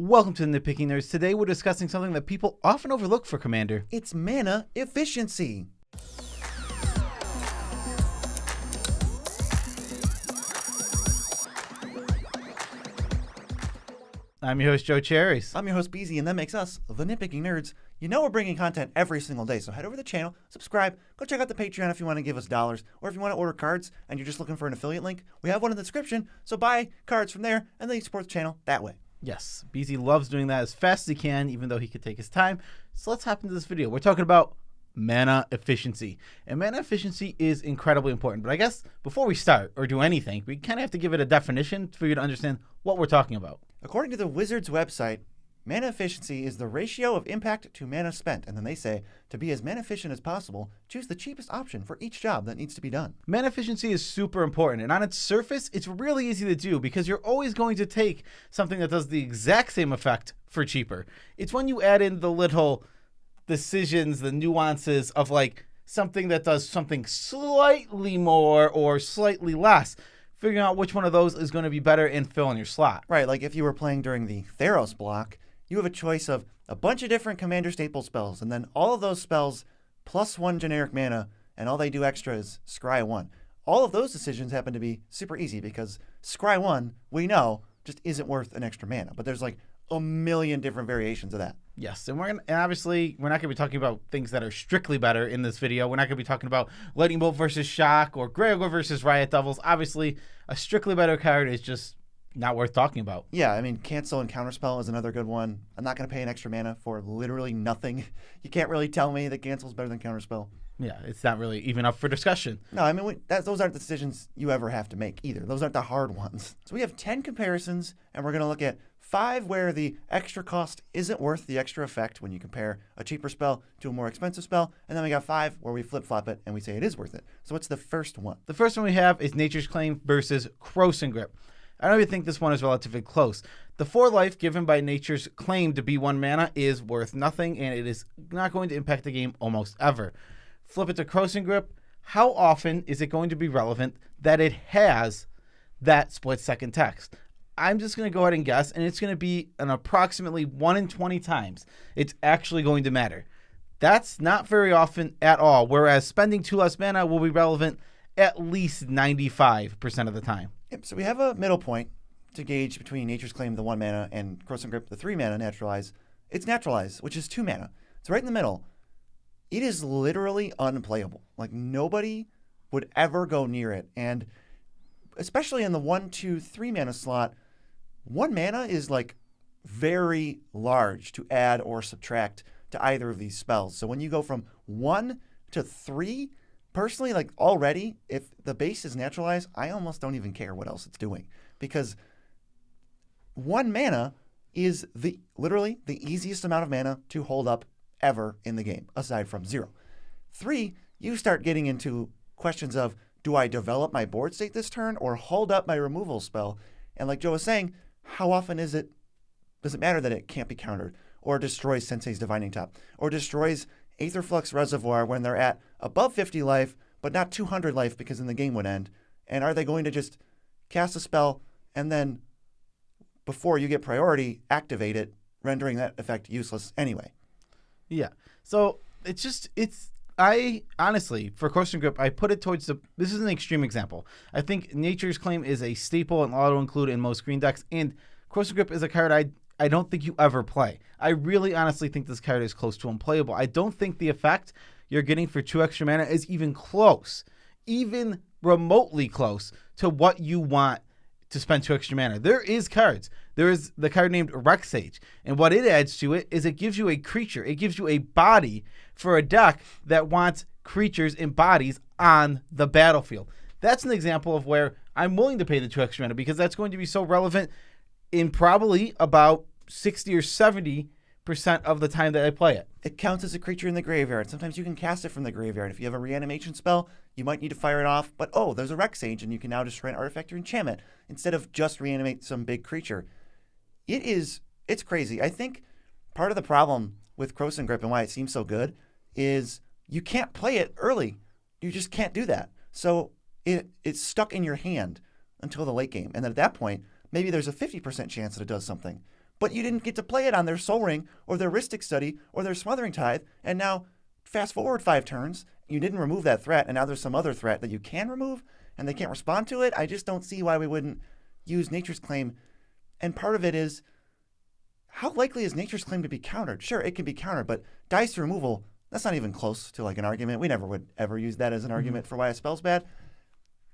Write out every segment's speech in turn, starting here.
Welcome to the Nitpicking Nerds. Today we're discussing something that people often overlook for Commander. It's mana efficiency. I'm your host, Joe Cherries. I'm your host, Beezy, and that makes us the Nitpicking Nerds. You know we're bringing content every single day, so head over to the channel, subscribe, go check out the Patreon if you want to give us dollars, or if you want to order cards and you're just looking for an affiliate link, we have one in the description, so buy cards from there, and then you support the channel that way. Yes, Beezy loves doing that as fast as he can, even though he could take his time. So let's hop into this video. We're talking about mana efficiency. And mana efficiency is incredibly important. But I guess before we start or do anything, we kind of have to give it a definition for you to understand what we're talking about. According to the Wizards website, mana efficiency is the ratio of impact to mana spent. And then they say, to be as mana efficient as possible, choose the cheapest option for each job that needs to be done. Mana efficiency is super important. And on its surface, it's really easy to do because you're always going to take something that does the exact same effect for cheaper. It's when you add in the little decisions, the nuances of like something that does something slightly more or slightly less, figuring out which one of those is going to be better and fill in your slot. Right, like if you were playing during the Theros block, you have a choice of a bunch of different commander staple spells, and then all of those spells plus one generic mana, and all they do extra is scry 1. All of those decisions happen to be super easy because scry 1, we know, just isn't worth an extra mana. But there's like a million different variations of that. Yes, and obviously we're not going to be talking about things that are strictly better in this video. We're not going to be talking about Lightning Bolt versus Shock or Gregor versus Riot Devils. Obviously, a strictly better card is just not worth talking about. Yeah, I mean, Cancel and Counterspell is another good one. I'm not going to pay an extra mana for literally nothing. You can't really tell me that Cancel is better than Counterspell. Yeah, it's not really even up for discussion. No, I mean, those aren't the decisions you ever have to make either. Those aren't the hard ones. So we have 10 comparisons, and we're going to look at 5 where the extra cost isn't worth the extra effect when you compare a cheaper spell to a more expensive spell. And then we got 5 where we flip-flop it and we say it is worth it. So what's the first one? The first one we have is Nature's Claim versus Crossing Grip. I don't even think this one is relatively close. The 4 life given by Nature's Claim to be 1 mana is worth nothing, and it is not going to impact the game almost ever. Flip it to Crossing Grip. How often is it going to be relevant that it has that split-second text? I'm just going to go ahead and guess, and it's going to be an approximately 1 in 20 times it's actually going to matter. That's not very often at all, whereas spending 2 less mana will be relevant at least 95% of the time. Yep, so we have a middle point to gauge between Nature's Claim, the 1 mana, and Crossing Grip, the 3 mana Naturalize. It's Naturalize, which is 2 mana. It's right in the middle. It is literally unplayable. Like, nobody would ever go near it. And especially in the 1, 2, 3 mana slot, 1 mana is like very large to add or subtract to either of these spells. So when you go from 1 to 3, personally, like already, if the base is Naturalized, I almost don't even care what else it's doing. Because 1 mana is literally the easiest amount of mana to hold up ever in the game, aside from 0. 3, you start getting into questions of, do I develop my board state this turn or hold up my removal spell? And like Joe was saying, how often does it matter that it can't be countered, or destroys Sensei's Divining Top, or destroys Aetherflux Reservoir when they're at above 50 life, but not 200 life because then the game would end? And are they going to just cast a spell and then, before you get priority, activate it, rendering that effect useless anyway? Yeah. So I honestly, for Crossing Grip, I put it towards this is an extreme example. I think Nature's Claim is a staple and auto include in most green decks, and Crossing Grip is a card I don't think you ever play. I really honestly think this card is close to unplayable. I don't think the effect you're getting for 2 extra mana is even close, even remotely close to what you want to spend 2 extra mana. There is cards. There is the card named Rex Sage, and what it adds to it is it gives you a creature. It gives you a body for a deck that wants creatures and bodies on the battlefield. That's an example of where I'm willing to pay the 2 extra mana because that's going to be so relevant in probably about 60 or 70% of the time that I play it. It counts as a creature in the graveyard. Sometimes you can cast it from the graveyard. If you have a reanimation spell, you might need to fire it off, but oh, there's a Rex Sage, and you can now destroy an artifact or enchantment instead of just reanimate some big creature. It's crazy. I think part of the problem with Crossing Grip and why it seems so good is you can't play it early. You just can't do that. So it's stuck in your hand until the late game. And then at that point, maybe there's a 50% chance that it does something. but you didn't get to play it on their Soul Ring or their Rhystic Study or their Smothering Tithe, and now fast forward 5 turns, you didn't remove that threat, and now there's some other threat that you can remove, and they can't respond to it. I just don't see why we wouldn't use Nature's Claim. And part of it is, how likely is Nature's Claim to be countered? Sure, it can be countered, but dice removal, that's not even close to like an argument. We never would ever use that as an argument for why a spell's bad.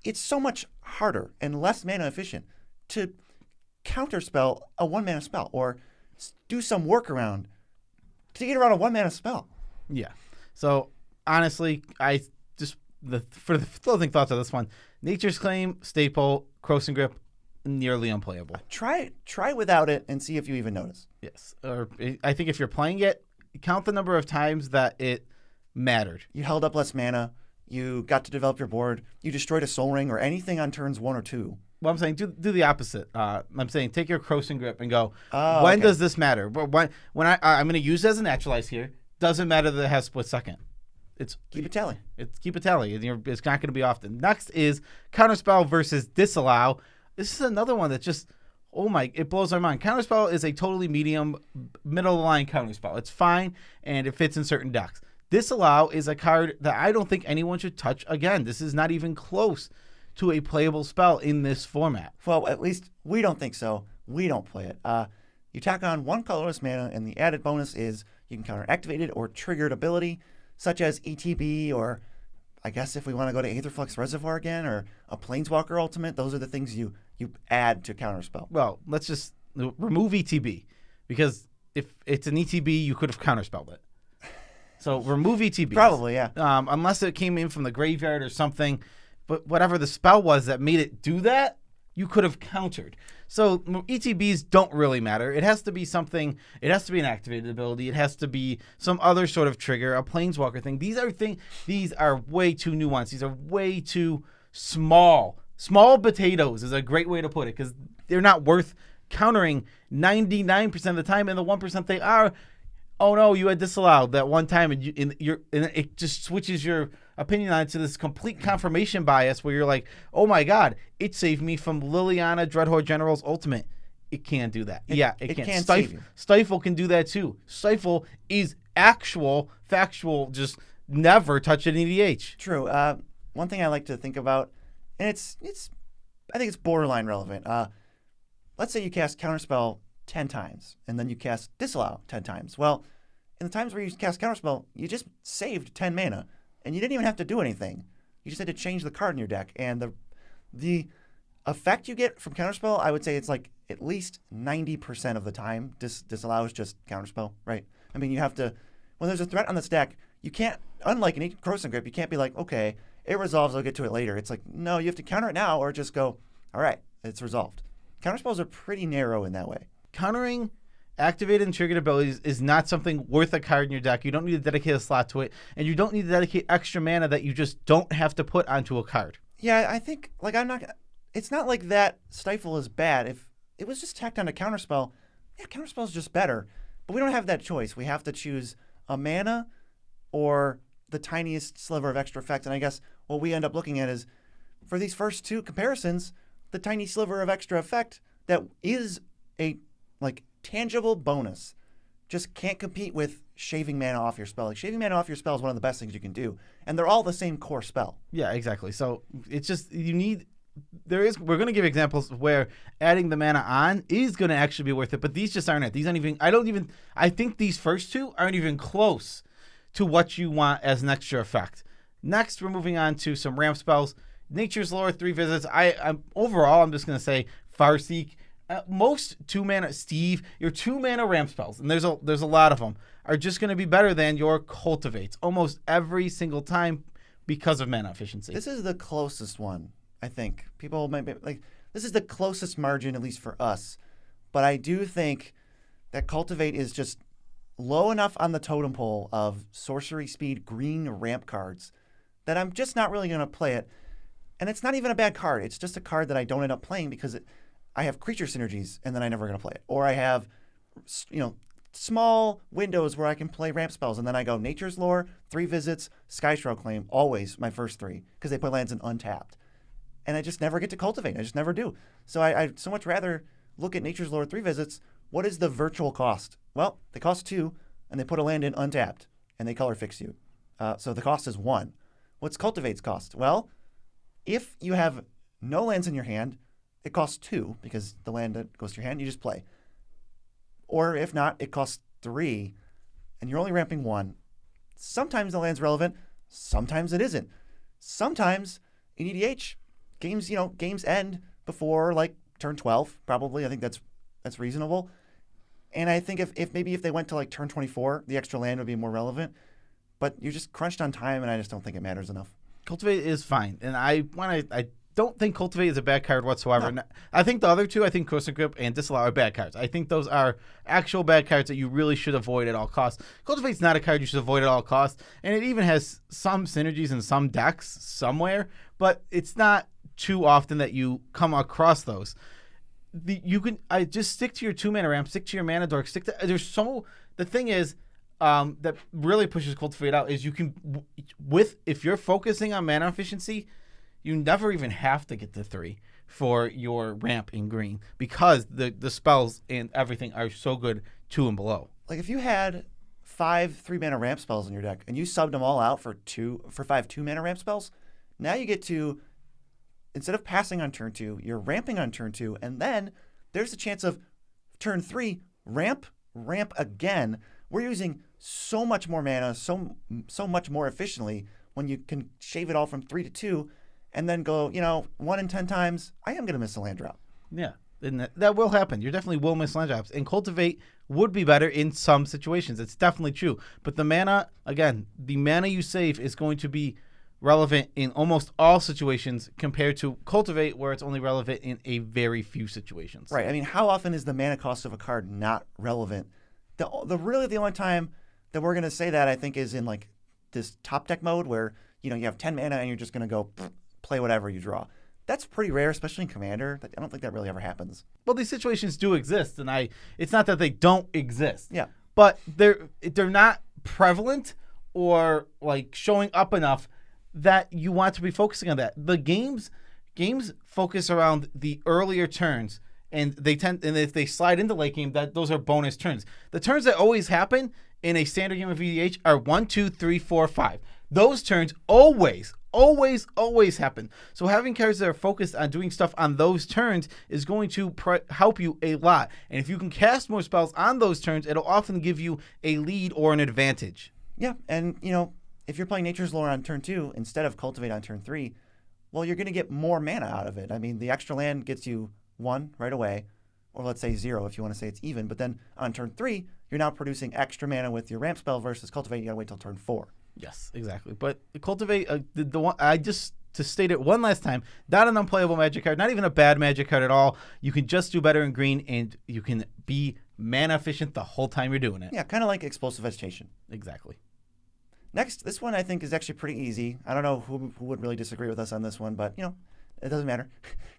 It's so much harder and less mana efficient to counterspell a 1-mana spell or do some workaround to get around a 1-mana spell. Yeah. So honestly, for the closing thoughts of this one, Nature's Claim, staple, Croson Grip, nearly unplayable. Try without it and see if you even notice. Yes. Or I think if you're playing it, count the number of times that it mattered. You held up less mana. You got to develop your board. You destroyed a Soul Ring or anything on turns 1 or 2. Well, I'm saying do the opposite. I'm saying take your Croson Grip and go, Oh, when okay. does this matter? But when I'm going to use it as a naturalize here, doesn't matter that it has split second. Keep a tally. Keep a tally. It's not going to be often. Next is Counterspell versus Disallow. This is another one that just, it blows my mind. Counterspell is a totally medium, middle of the line counterspell. It's fine, and it fits in certain decks. Disallow is a card that I don't think anyone should touch again. This is not even close to a playable spell in this format. Well, at least we don't think so. We don't play it. You tack on 1 colorless mana, and the added bonus is you can counter activated or triggered ability, such as ETB, or I guess if we want to go to Aetherflux Reservoir again, or a Planeswalker Ultimate. Those are the things you add to counterspell. Well, let's just remove ETB, because if it's an ETB, you could have counterspelled it. So remove ETB. Probably, yeah. Unless it came in from the graveyard or something. But whatever the spell was that made it do that, you could have countered. So ETBs don't really matter. It has to be something. It has to be an activated ability. It has to be some other sort of trigger, a Planeswalker thing. These are way too nuanced. These are way too small. Small potatoes is a great way to put it, because they're not worth countering 99% of the time, and the 1% they are. Oh no, you had disallowed that one time, and it just switches your opinion on it to this complete confirmation bias where you're like, oh my god, it saved me from Liliana Dreadhorde General's ultimate. It can't do that. It can't. Save you. Stifle can do that too. Stifle is actual, factual, just never touch an EDH. True. One thing I like to think about, and I think it's borderline relevant. Let's say you cast Counterspell 10 times, and then you cast Disallow 10 times. Well, in the times where you cast Counterspell, you just saved 10 mana, and you didn't even have to do anything. You just had to change the card in your deck, and the effect you get from Counterspell, I would say it's like at least 90% of the time. Disallow is just Counterspell, right? I mean, you have to, when there's a threat on this deck, you can't, unlike an Croson Grip, you can't be like, okay, it resolves, I'll get to it later. It's like, no, you have to counter it now, or just go, all right, it's resolved. Counterspells are pretty narrow in that way. Countering activated and triggered abilities is not something worth a card in your deck. You don't need to dedicate a slot to it, and you don't need to dedicate extra mana that you just don't have to put onto a card. Yeah, I think, like, it's not like that Stifle is bad. If it was just tacked on a Counterspell, yeah, Counterspell is just better. But we don't have that choice. We have to choose a mana or the tiniest sliver of extra effect. And I guess what we end up looking at is, for these first two comparisons, the tiny sliver of extra effect that is a tangible bonus just can't compete with shaving mana off your spell. Like, shaving mana off your spell is one of the best things you can do, and they're all the same core spell. Yeah, exactly. So it's just we're going to give examples where adding the mana on is going to actually be worth it, but these just aren't it. These aren't even. I think these first two aren't even close to what you want as an extra effect. Next, we're moving on to some ramp spells. Nature's Lore, 3 visits. I'm just going to say Farseek. Most 2-mana, Steve, your 2-mana ramp spells, and there's a lot of them, are just going to be better than your Cultivates almost every single time because of mana efficiency. This is the closest one, I think. People might be like, this is the closest margin, at least for us. But I do think that Cultivate is just low enough on the totem pole of sorcery speed green ramp cards that I'm just not really going to play it. And it's not even a bad card. It's just a card that I don't end up playing because I have creature synergies, and then I'm never going to play it. Or I have, small windows where I can play ramp spells, and then I go Nature's Lore, 3 visits, Skyshroud Claim, always my first 3, because they put lands in untapped. And I just never get to Cultivate. I just never do. So I'd so much rather look at Nature's Lore 3 visits what is the virtual cost? Well, they cost 2, and they put a land in untapped, and they color fix you. So the cost is 1. What's Cultivate's cost? Well, if you have no lands in your hand, it costs 2 because the land that goes to your hand, you just play. Or if not, it costs 3, and you're only ramping 1. Sometimes the land's relevant, sometimes it isn't. Sometimes in EDH, games end before like turn 12, probably. I think that's reasonable. And I think if they went to like turn 24, the extra land would be more relevant. But you're just crunched on time, and I just don't think it matters enough. Cultivate is fine, and I don't think Cultivate is a bad card whatsoever. No. I think the other two, I think Crossing Grip and Disallow are bad cards. I think those are actual bad cards that you really should avoid at all costs. Cultivate's not a card you should avoid at all costs, and it even has some synergies in some decks somewhere, but it's not too often that you come across those. I just stick to your 2-mana ramp, stick to your mana dork, the thing is, that really pushes Cultivate out is you can, if you're focusing on mana efficiency, you never even have to get to 3 for your ramp in green because the spells and everything are so good 2 and below. Like if you had 5 3-mana ramp spells in your deck and you subbed them all out for 5 2-mana ramp spells, now you get to, instead of passing on turn 2, you're ramping on turn 2, and then there's a chance of turn 3 ramp again. We're using so much more mana, so much more efficiently when you can shave it all from 3 to 2 and then go, 1 in 10 times, I am going to miss a land drop. Yeah, and that will happen. You definitely will miss land drops. And Cultivate would be better in some situations. It's definitely true. But the mana you save is going to be relevant in almost all situations compared to Cultivate, where it's only relevant in a very few situations. Right. I mean, how often is the mana cost of a card not relevant? The only time that we're going to say that, I think, is in like this top deck mode where, you have 10 mana and you're just going to go play whatever you draw. That's pretty rare, especially in Commander. I don't think that really ever happens. Well, these situations do exist, and it's not that they don't exist. Yeah. But they're not prevalent or like showing up enough that you want to be focusing on that. The games focus around the earlier turns. And if they slide into late game, those are bonus turns. The turns that always happen in a standard game of EDH are 1, 2, 3, 4, 5. Those turns always happen. So having cards that are focused on doing stuff on those turns is going to help you a lot. And if you can cast more spells on those turns, it'll often give you a lead or an advantage. Yeah, and if you're playing Nature's Lore on turn 2 instead of Cultivate on turn 3, well, you're going to get more mana out of it. I mean, the extra land gets you 1 right away, or let's say 0 if you want to say it's even. But then on turn 3, you're now producing extra mana with your ramp spell versus Cultivate. You got to wait till turn 4. Yes, exactly. But Cultivate, the one to state it one last time, not an unplayable Magic card, not even a bad Magic card at all. You can just do better in green, and you can be mana efficient the whole time you're doing it. Yeah, kind of like Explosive Vegetation. Exactly. Next, this one I think is actually pretty easy. I don't know who would really disagree with us on this one, but it doesn't matter.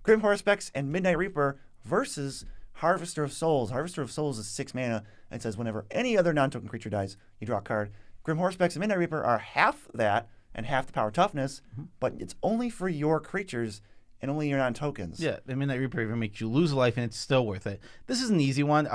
Grim Horospex and Midnight Reaper versus Harvester of Souls. Harvester of Souls is 6 mana and says whenever any other non-token creature dies, you draw a card. Grim Horospex and Midnight Reaper are half that and half the power toughness, but it's only for your creatures and only your non-tokens. Yeah, the Midnight Reaper even makes you lose a life, and it's still worth it. This is an easy one.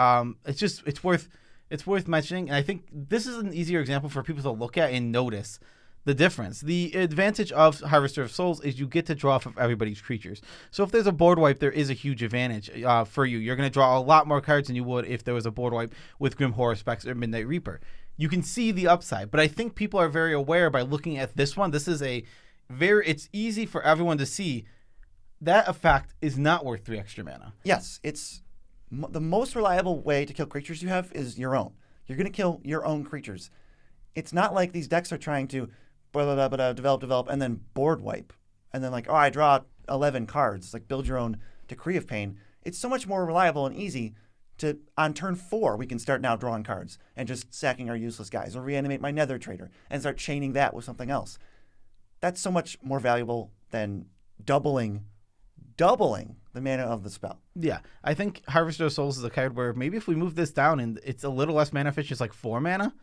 It's worth mentioning, and I think this is an easier example for people to look at and notice the difference. The advantage of Harvester of Souls is you get to draw off of everybody's creatures. So if there's a board wipe, there is a huge advantage for you. You're going to draw a lot more cards than you would if there was a board wipe with Grim Horospex or Midnight Reaper. You can see the upside, but I think people are very aware by looking at this one. This is it's easy for everyone to see that effect is not worth 3 extra mana. Yes, it's the most reliable way to kill creatures you have is your own. You're going to kill your own creatures. It's not like these decks are trying to develop, and then board wipe. And then I draw 11 cards. Like build your own Decree of Pain. It's so much more reliable and easy to, on turn 4, we can start now drawing cards and just sacking our useless guys or reanimate my Nether Trader and start chaining that with something else. That's so much more valuable than doubling the mana of the spell. Yeah, I think Harvester of Souls is a card where maybe if we move this down and it's a little less mana efficient, it's like 4 mana.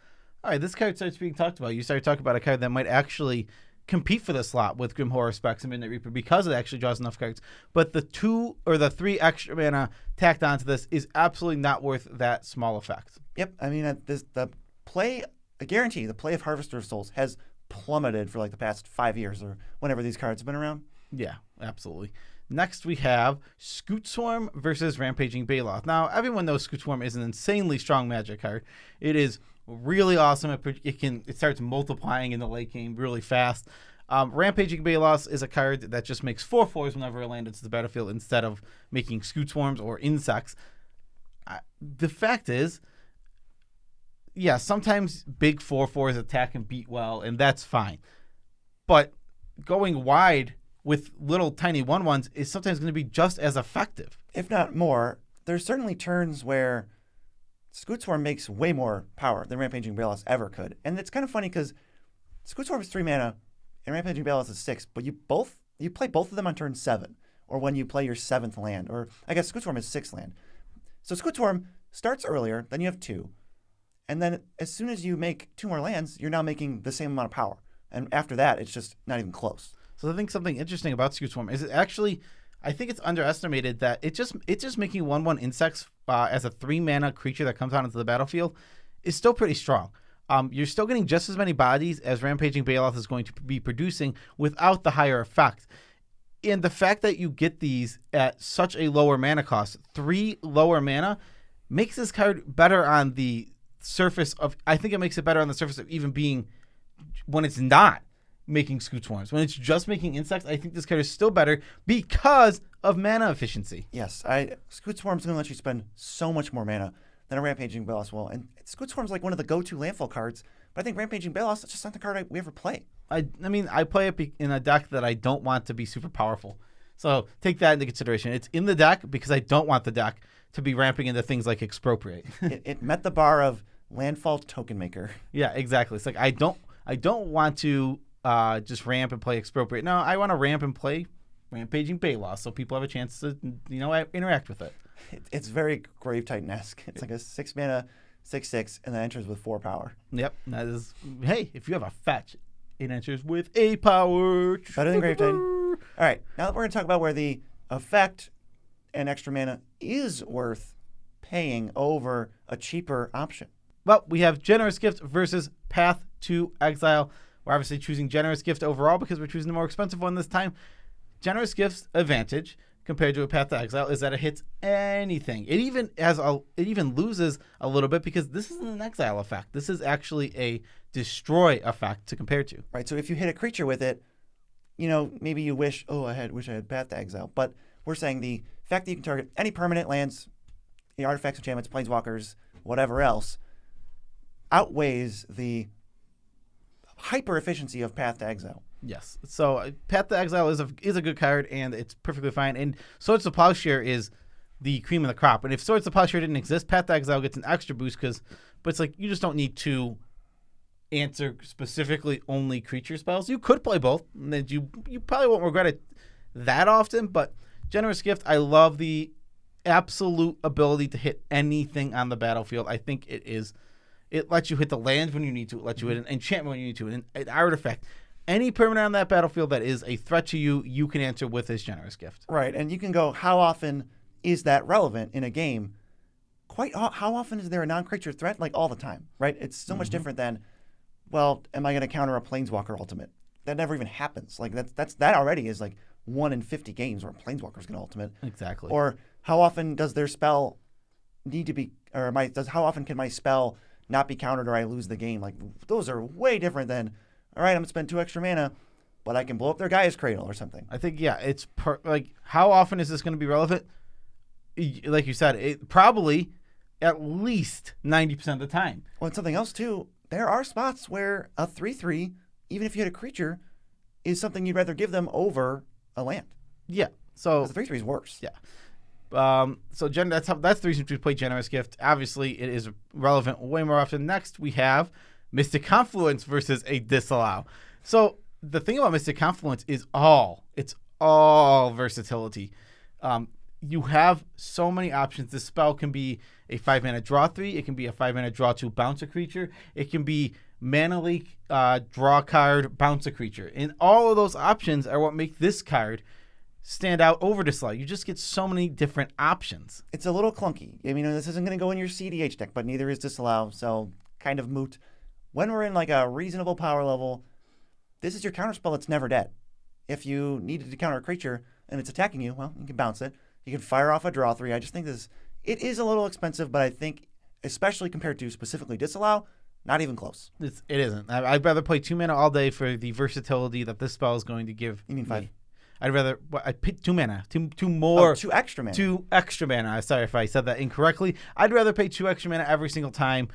All right, this card starts being talked about. You start talking about a card that might actually compete for the slot with Grim Horror Specs and Midnight Reaper because it actually draws enough cards. But the 2 or the 3 extra mana tacked onto this is absolutely not worth that small effect. Yep. I mean, I guarantee the play of Harvester of Souls has plummeted for like the past 5 years or whenever these cards have been around. Yeah, absolutely. Next, we have Scoot Swarm versus Rampaging Bailoff. Now, everyone knows Scoot Swarm is an insanely strong Magic card. It is really awesome. It starts multiplying in the late game really fast. Rampaging Bailoff is a card that just makes 4/4s whenever a land hits the battlefield instead of making Scoot Swarms or insects. The fact is, yeah, sometimes big 4/4s attack and beat well, and that's fine. But going wide with little tiny 1/1s is sometimes going to be just as effective. If not more, there's certainly turns where Scoot Swarm makes way more power than Rampaging Bailoff ever could. And it's kind of funny because Scoot Swarm is 3 mana and Rampaging Bailoff is 6, but you play both of them on turn 7, or when you play your 7th land, or I guess Scoot Swarm is 6th land. So Scoot Swarm starts earlier, then you have 2. And then as soon as you make 2 more lands, you're now making the same amount of power. And after that, it's just not even close. So I think something interesting about Scoot Swarm is I think it's underestimated that it's just making 1/1 insects as a 3 mana creature that comes out into the battlefield is still pretty strong. You're still getting just as many bodies as Rampaging Bailoff is going to be producing without the higher effect. And the fact that you get these at such a lower mana cost, 3 lower mana, makes this card better on the surface of. I think it makes it better on the surface of even being when it's not making Scoot Swarms. When it's just making insects, I think this card is still better because of mana efficiency. Yes, Scoot Swarm's going to let you spend so much more mana than a Rampaging Bailoff will. And Scoot Swarm's like one of the go-to landfall cards, but I think Rampaging Bailoff is just not the card we ever play. I mean, I play it in a deck that I don't want to be super powerful. So take that into consideration. It's in the deck because I don't want the deck to be ramping into things like Expropriate. it met the bar of landfall token maker. Yeah, exactly. It's like I don't want to just ramp and play Expropriate. No, I want to ramp and play Rampaging Bailoff so people have a chance to interact with it. It's very Grave Titan-esque. It's like a 6 mana, 6/6, and then enters with 4 power. Yep. That is, hey, if you have a fetch, it enters with 8 power. Better than Grave Titan. All right, now that we're going to talk about where the effect and extra mana is worth paying over a cheaper option. Well, we have Generous Gift versus Path to Exile. We're obviously choosing Generous Gift overall because we're choosing the more expensive one this time. Generous Gift's advantage compared to a Path to Exile is that it hits anything. It even loses a little bit because this isn't an exile effect. This is actually a destroy effect to compare to. Right. So if you hit a creature with it, maybe you wish I had Path to Exile. But we're saying the fact that you can target any permanent lands, artifacts, enchantments, planeswalkers, whatever else, outweighs the hyper efficiency of Path to Exile. Yes. So Path to Exile is a good card, and it's perfectly fine. And Swords to Plowshare is the cream of the crop. And if Swords to Plowshare didn't exist, Path to Exile gets an extra boost but it's like you just don't need to answer specifically only creature spells. You could play both, and then you probably won't regret it that often. But Generous Gift, I love the absolute ability to hit anything on the battlefield. I think it lets you hit the land when you need to. It lets you hit an enchantment when you need to. An artifact. Any permanent on that battlefield that is a threat to you, you can answer with this Generous Gift. Right, and you can go, how often is that relevant in a game? How often is there a non-creature threat? Like all the time, right? It's so much different than, well, am I going to counter a Planeswalker ultimate? That never even happens. Like that already is like 1 in 50 games where a Planeswalker's going to ultimate. Exactly. Or how often does their spell need to be, or how often can my spell not be countered or I lose the game? Like those are way different than, all right, I'm going to spend 2 extra mana, but I can blow up their Gaia's Cradle or something. I think, yeah, it's how often is this going to be relevant? Like you said, it probably at least 90% of the time. Well, and something else too, there are spots where a 3/3, even if you hit a creature, is something you'd rather give them over a land. Yeah. So the 3/3 is worse. Yeah. So that's the reason we play Generous Gift. Obviously, it is relevant way more often. Next, we have Mystic Confluence versus a Disallow. So the thing about Mystic Confluence is it's all versatility. You have so many options. This spell can be a 5-mana draw 3. It can be a 5-mana draw 2, bounce a creature. It can be mana leak, draw a card, bounce a creature. And all of those options are what make this card stand out over Disallow. You just get so many different options. It's a little clunky. I mean, this isn't going to go in your CDH deck, but neither is Disallow, so kind of moot. When we're in like a reasonable power level, this is your counterspell that's never dead. If you needed to counter a creature and it's attacking you, well, you can bounce it. You can fire off a draw 3. I just think it is a little expensive, but I think, especially compared to specifically Disallow, not even close. It isn't. I'd rather play 2 mana all day for the versatility that this spell is going to give. You mean 5? I'd pick 2 mana, two more. 2 extra mana. 2 extra mana. Sorry if I said that incorrectly. I'd rather pay 2 extra mana every single time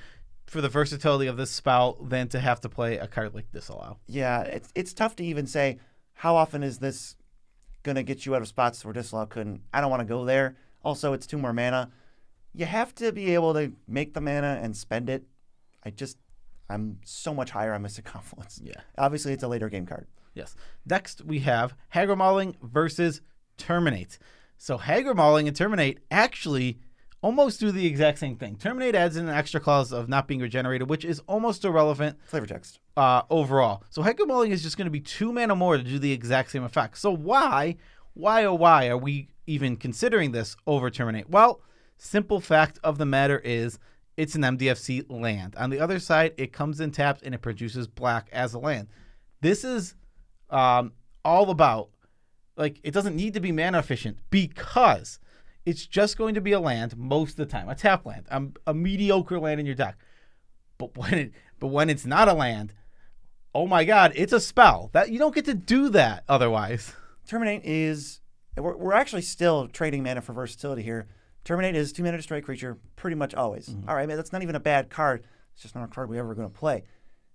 for the versatility of this spell than to have to play a card like Disallow. Yeah, it's tough to even say how often is this going to get you out of spots where Disallow couldn't. I don't want to go there. Also, it's 2 more mana. You have to be able to make the mana and spend it. I'm so much higher on Mystic Confluence. Yeah. Obviously, it's a later game card. Yes. Next, we have Hagger Modeling versus Terminate. So Hagger Modeling and Terminate actually almost do the exact same thing. Terminate adds in an extra clause of not being regenerated, which is almost irrelevant Flavor text. Overall. So Hagger Modeling is just going to be 2 mana more to do the exact same effect. So why are we even considering this over Terminate? Well, simple fact of the matter is it's an MDFC land. On the other side, it comes in tapped and it produces black as a land. This is all about, like, it doesn't need to be mana efficient because it's just going to be a land most of the time, a tap land, a mediocre land in your deck. But when it's not a land, oh my God, it's a spell. That you don't get to do that otherwise. Terminate is, we're actually still trading mana for versatility here. Terminate is 2 mana destroy creature pretty much always. Mm-hmm. All right, man, that's not even a bad card. It's just not a card we're ever going to play.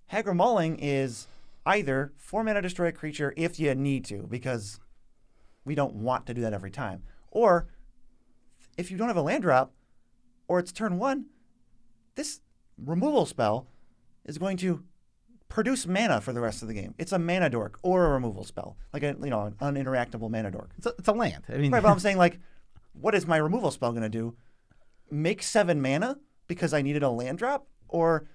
Hagger Modeling is either 4 mana destroy a creature if you need to, because we don't want to do that every time. Or if you don't have a land drop, or it's turn 1, this removal spell is going to produce mana for the rest of the game. It's a mana dork or a removal spell, like an uninteractable mana dork. It's a land. I mean, right, but I'm saying, like, what is my removal spell going to do? Make 7 mana because I needed a land drop, or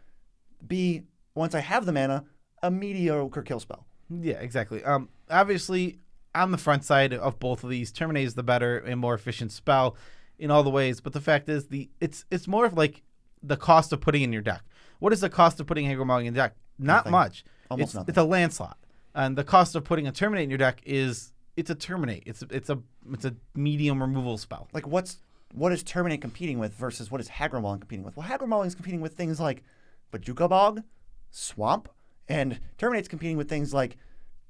be, once I have the mana, a mediocre kill spell? Yeah, exactly. Obviously, on the front side of both of these, Terminate is the better and more efficient spell in all the ways. But the fact is, it's more of like the cost of putting in your deck. What is the cost of putting Hagger Modeling in your deck? Not nothing. much. Almost nothing. It's a land slot, and the cost of putting a Terminate in your deck is it's a Terminate. It's a medium removal spell. Like what is Terminate competing with versus what is Hagger Modeling competing with? Well, Hagger Modeling is competing with things like Bajuka Bog, Swamp, and Terminate's competing with things like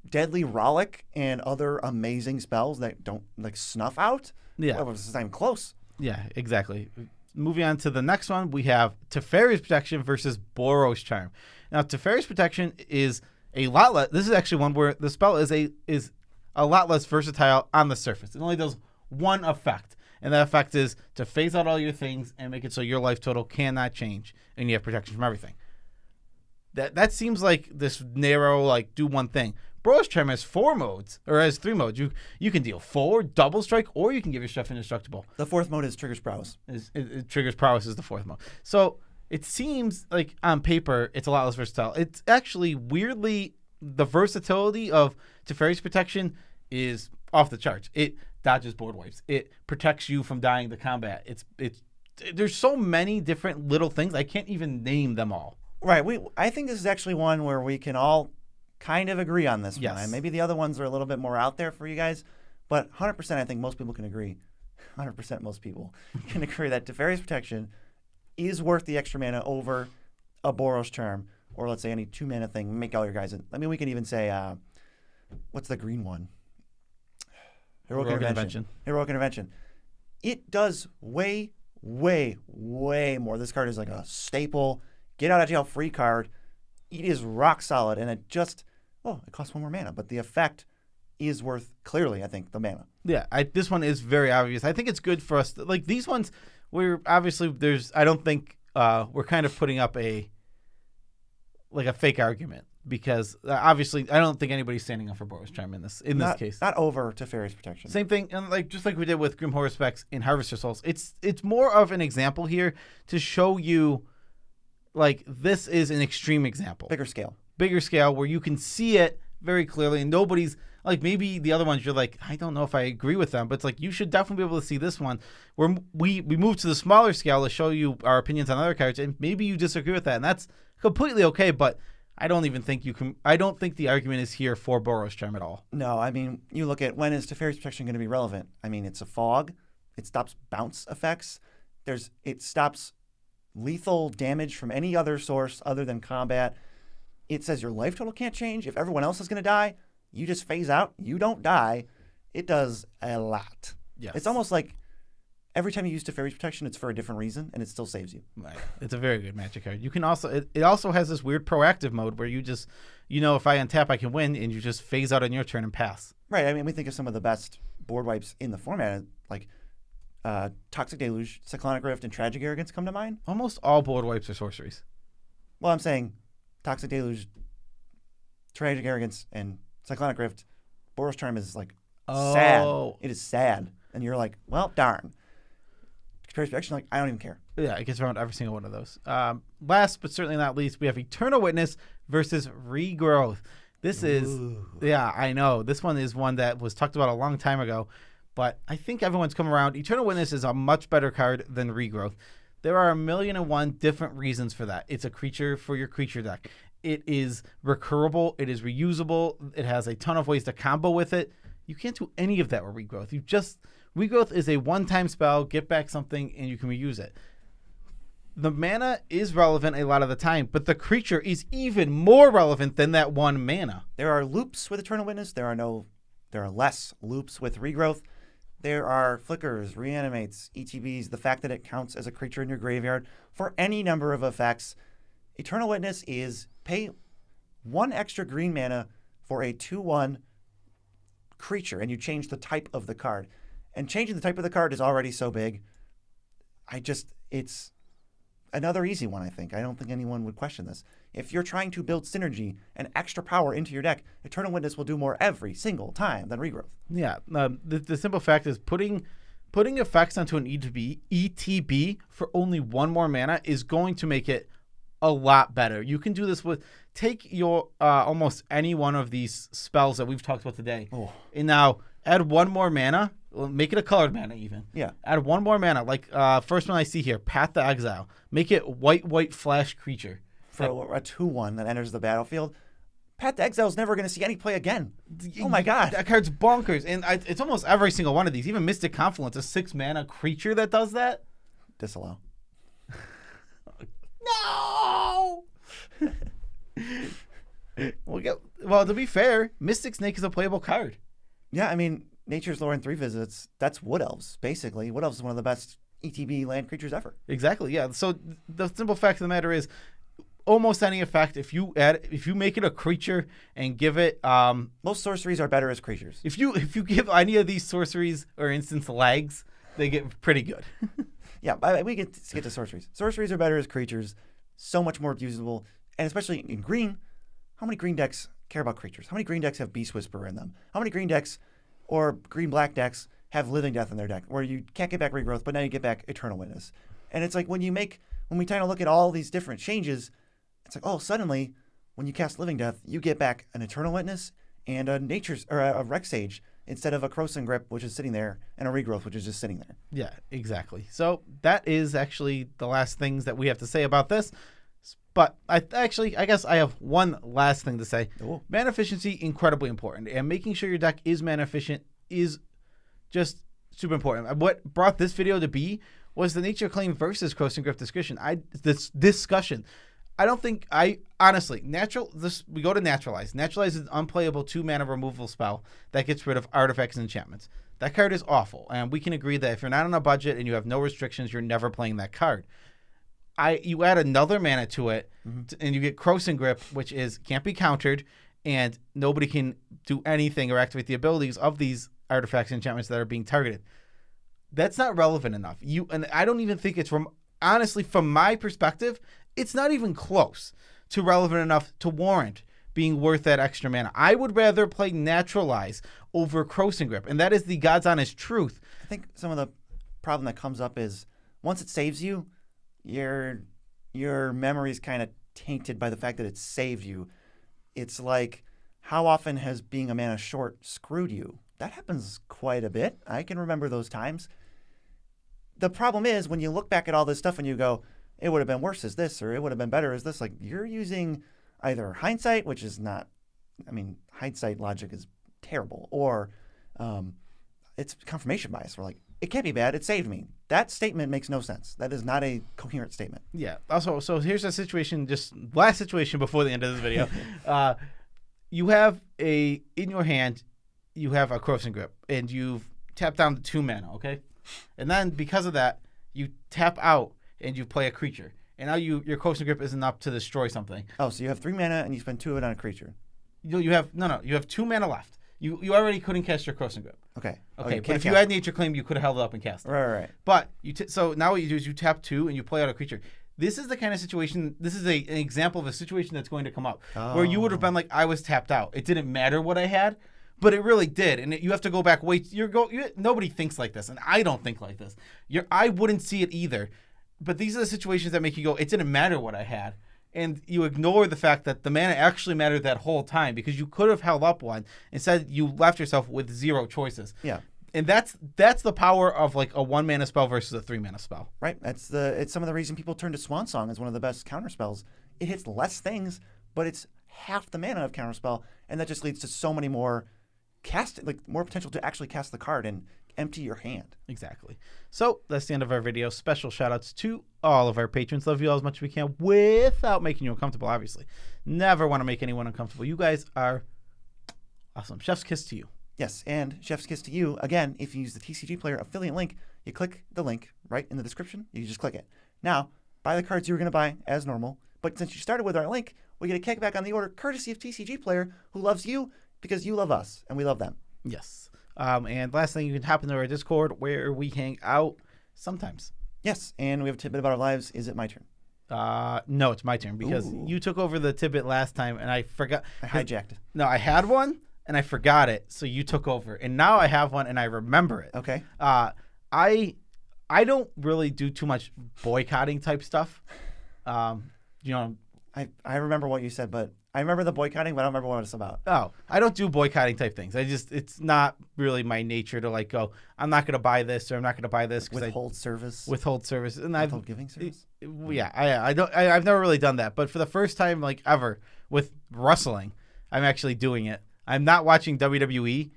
Deadly Rollick and other amazing spells that don't like snuff out. Yeah, well, it's not even close. Yeah, exactly. Moving on to the next one, we have Teferi's Protection versus Boros Charm. Now, Teferi's Protection is a lot less. This is actually one where the spell is a lot less versatile on the surface. It only does one effect, and that effect is to phase out all your things and make it so your life total cannot change, and you have protection from everything. That seems like this narrow, like, do one thing. Boros Charm has 4 modes, or has 3 modes. You can deal 4, double strike, or you can give your stuff indestructible. The 4th mode is Triggers Prowess. Triggers Prowess is the 4th mode. So it seems like on paper it's a lot less versatile. It's actually weirdly, the versatility of Teferi's Protection is off the charts. It dodges board wipes. It protects you from dying to combat. There's so many different little things. I can't even name them all. Right. I think this is actually one where we can all kind of agree on this one. And maybe the other ones are a little bit more out there for you guys, but 100% I think most people can agree. 100% most people can agree that Teferi's Protection is worth the extra mana over a Boros Charm, or let's say any 2 mana thing. Make all your guys. I mean, we can even say, what's the green one? Heroic Intervention. Heroic Intervention. It does way, way, way more. This card is like a staple, get out of jail free card. It is rock solid, and it costs 1 more mana, but the effect is worth, clearly, I think, the mana. Yeah, this one is very obvious. I think it's good for us. Like, these ones, we're obviously, I don't think we're kind of putting up like a fake argument because obviously I don't think anybody's standing up for Boros Charm in this case. Not over Teferi's protection. Same thing, and just like we did with Grim Horror Specs in Harvester Souls, it's more of an example here to show you, like, this is an extreme example, Bigger scale where you can see it very clearly, and nobody's like, maybe the other ones you're like, I don't know if I agree with them, but it's like you should definitely be able to see this one where we move to the smaller scale to show you our opinions on other cards, and maybe you disagree with that, and that's completely okay, but I don't think the argument is here for Boros Charm at all. No, I mean, you look at when is Teferi's protection going to be relevant? I mean, it's a fog. It stops bounce effects. It stops lethal damage from any other source other than combat. It says your life total can't change. If everyone else is going to die, you just phase out. You don't die. It does a lot. Yes. It's almost like every time you use Teferi's protection, it's for a different reason, and it still saves you. Right. It's a very good Magic card. You can also it also has this weird proactive mode where you just, if I untap, I can win, and you just phase out on your turn and pass. Right. I mean, we think of some of the best board wipes in the format, like Toxic Deluge, Cyclonic Rift, and Tragic Arrogance come to mind. Almost all board wipes are sorceries. Well, I'm saying Toxic Deluge, Tragic Arrogance, and Cyclonic Rift. Boros Charm is like sad. It is sad. And you're like, well, darn. Teferi's protection, like, I don't even care. Yeah, it gets around every single one of those. Last but certainly not least, we have Eternal Witness versus Regrowth. This is, yeah, I know. This one is one that was talked about a long time ago, but I think everyone's come around. Eternal Witness is a much better card than Regrowth. There are 1,000,001 different reasons for that. It's a creature for your creature deck. It is recurable. It is reusable. It has a ton of ways to combo with it. You can't do any of that with Regrowth. Regrowth is a one-time spell, get back something, and you can reuse it. The mana is relevant a lot of the time, but the creature is even more relevant than that one mana. There are loops with Eternal Witness. There are less loops with Regrowth. There are flickers, reanimates, ETBs, the fact that it counts as a creature in your graveyard for any number of effects. Eternal Witness is pay 1 extra green mana for a 2/1 creature, and you change the type of the card. And changing the type of the card is already so big. It's another easy one, I think. I don't think anyone would question this. If you're trying to build synergy and extra power into your deck, Eternal Witness will do more every single time than Regrowth. Yeah, the simple fact is putting effects onto an ETB for only 1 more mana is going to make it a lot better. You can do this take your almost any one of these spells that we've talked about today, and now add 1 more mana. Make it a colored mana even. Yeah. Add 1 more mana. Like first one I see here, Path to Exile. Make it white flash creature. For a 2/1 that enters the battlefield. Path to Exile is never going to see any play again. Oh my god. That card's bonkers. And it's almost every single one of these. Even Mystic Confluence, a 6 mana creature that does that. Disallow. No! Well, to be fair, Mystic Snake is a playable card. Yeah, I mean, Nature's Lore in 3 visits, that's Wood Elves, basically. Wood Elves is one of the best ETB land creatures ever. Exactly, yeah. So the simple fact of the matter is, almost any effect, if you make it a creature and give it most sorceries are better as creatures. If you give any of these sorceries or instance legs, they get pretty good. Yeah, we get to sorceries. Sorceries are better as creatures, so much more usable, and especially in green. How many green decks care about creatures? How many green decks have Beast Whisperer in them? How many green decks or green-black decks have Living Death in their deck, where you can't get back Regrowth, but now you get back Eternal Witness? And it's like when we kind of look at all these different changes, it's like, oh, suddenly when you cast Living Death, you get back an Eternal Witness and a Rex Sage instead of a Croson Grip, which is sitting there, and a Regrowth, which is just sitting there. Yeah, exactly. So that is actually the last things that we have to say about this. But I guess I have one last thing to say. Ooh. Mana efficiency, incredibly important. And making sure your deck is mana efficient is just super important. What brought this video to be was the Nature Claim versus Croson Grip discussion. We go to Naturalize. Naturalize is an unplayable 2-mana removal spell that gets rid of artifacts and enchantments. That card is awful, and we can agree that if you're not on a budget and you have no restrictions, you're never playing that card. You add another mana to it, and you get Croson Grip, which can't be countered, and nobody can do anything or activate the abilities of these artifacts and enchantments that are being targeted. That's not relevant enough. And I don't even think it's honestly, from my perspective, it's not even close to relevant enough to warrant being worth that extra mana. I would rather play Naturalize over Crossing Grip, and that is the God's honest truth. I think some of the problem that comes up is once it saves you, your memory is kind of tainted by the fact that it saved you. It's like, how often has being a mana short screwed you? That happens quite a bit. I can remember those times. The problem is when you look back at all this stuff and you go, it would have been worse as this, or it would have been better as this. Like, you're using either hindsight, which is not, I mean, hindsight logic is terrible, or it's confirmation bias. We're like, it can't be bad. It saved me. That statement makes no sense. That is not a coherent statement. Yeah. Also, so here's a situation, just last situation before the end of this video. You have in your hand, you have a Crossing Grip, and you've tapped down to 2 mana, okay? And then because of that, you tap out and you play a creature. And now your Crossing Grip isn't up to destroy something. Oh, so you have 3 mana and you spend 2 of it on a creature. You have 2 mana left. You already couldn't cast your Crossing Grip. Okay. Okay, but if you had Nature Claim, you could have held it up and cast it. Right. But so now what you do is you tap 2 and you play out a creature. This is the kind of situation, this is an example of a situation that's going to come up where you would have been like, I was tapped out. It didn't matter what I had, but it really did. And you have to go back, nobody thinks like this, and I don't think like this. I wouldn't see it either. But these are the situations that make you go, it didn't matter what I had. And you ignore the fact that the mana actually mattered that whole time because you could have held up one. Instead, you left yourself with 0 choices. Yeah. And that's the power of like a 1 mana spell versus a 3 mana spell. Right. It's some of the reason people turn to Swan Song as one of the best counter spells. It hits less things, but it's half the mana of counter spell, and that just leads to so many more more potential to actually cast the card and empty your hand. Exactly. So that's the end of our video. Special shout outs to all of our patrons. Love you all as much as we can without making you uncomfortable, obviously. Never want to make anyone uncomfortable. You guys are awesome. Chef's kiss to you. Yes, and chef's kiss to you. Again, if you use the TCG Player affiliate link, you click the link right in the description. You just click it. Now, buy the cards you were going to buy as normal, but since you started with our link, we get a kickback on the order courtesy of TCG Player, who loves you because you love us and we love them. Yes. And last thing, you can hop into our Discord where we hang out sometimes. Yes, and we have a tidbit about our lives. Is it my turn? No, it's my turn because you took over the tidbit last time and I forgot. I hijacked it. No, I had one and I forgot it, so you took over. And now I have one and I remember it. Okay. I don't really do too much boycotting type stuff. I remember what you said, but I remember the boycotting, but I don't remember what it's about. Oh, I don't do boycotting type things. It's not really my nature to like go, I'm not going to buy this or I'm not going to buy this. Withhold service. And Withhold giving service. Yeah, I've never really done that. But for the first time like ever with wrestling, I'm actually doing it. I'm not watching WWE,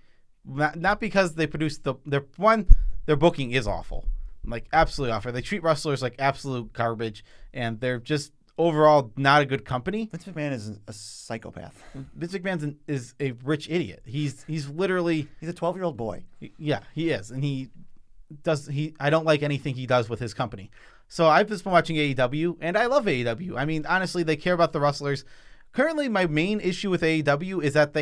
not because they produce their booking is awful, like absolutely awful. They treat wrestlers like absolute garbage, and they're just overall not a good company. Vince McMahon is a psychopath. Vince McMahon is a rich idiot. He's literally a 12-year-old boy. Yeah, he is, and I don't like anything he does with his company. So I've just been watching AEW, and I love AEW. I mean, honestly, they care about the wrestlers. Currently, my main issue with AEW is that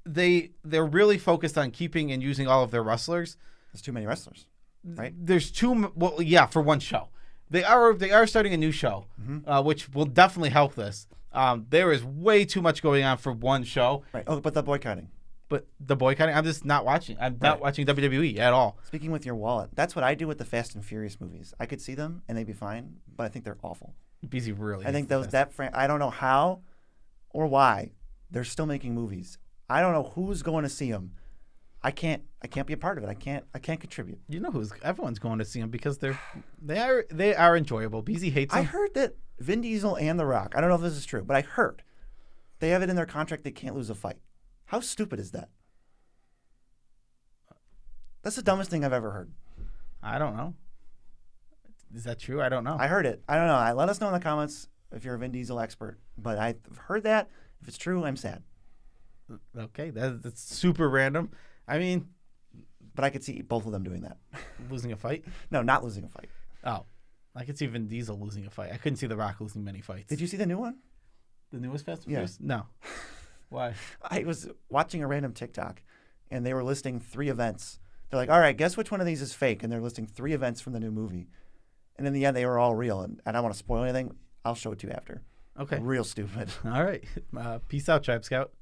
they're really focused on keeping and using all of their wrestlers. There's too many wrestlers, right? There's for one show. They are starting a new show, which will definitely help this. There is way too much going on for one show. Right. Oh, but the boycotting. I'm just not watching. I'm not watching WWE at all. Speaking with your wallet, that's what I do with the Fast and Furious movies. I could see them and they'd be fine, but I think they're awful. BZ really. I think I don't know how or why they're still making movies. I don't know who's going to see them. I can't be a part of it. I can't contribute. You know everyone's going to see them because they are enjoyable. BZ hates them. I heard that Vin Diesel and The Rock, I don't know if this is true, but I heard they have it in their contract they can't lose a fight. How stupid is that? That's the dumbest thing I've ever heard. I don't know. Is that true? I don't know. I heard it. I don't know. Let us know in the comments if you're a Vin Diesel expert. But I've heard that. If it's true, I'm sad. Okay, that's super random. I mean, but I could see both of them doing that. Losing a fight? No, not losing a fight. Oh, I could see Vin Diesel losing a fight. I couldn't see The Rock losing many fights. Did you see the new one? The newest Fast and Furious? No. Why? I was watching a random TikTok, and they were listing 3 events. They're like, all right, guess which one of these is fake? And they're listing 3 events from the new movie. And in the end, they were all real. And I don't want to spoil anything. I'll show it to you after. Okay. Real stupid. All right. Peace out, Tribe Scout.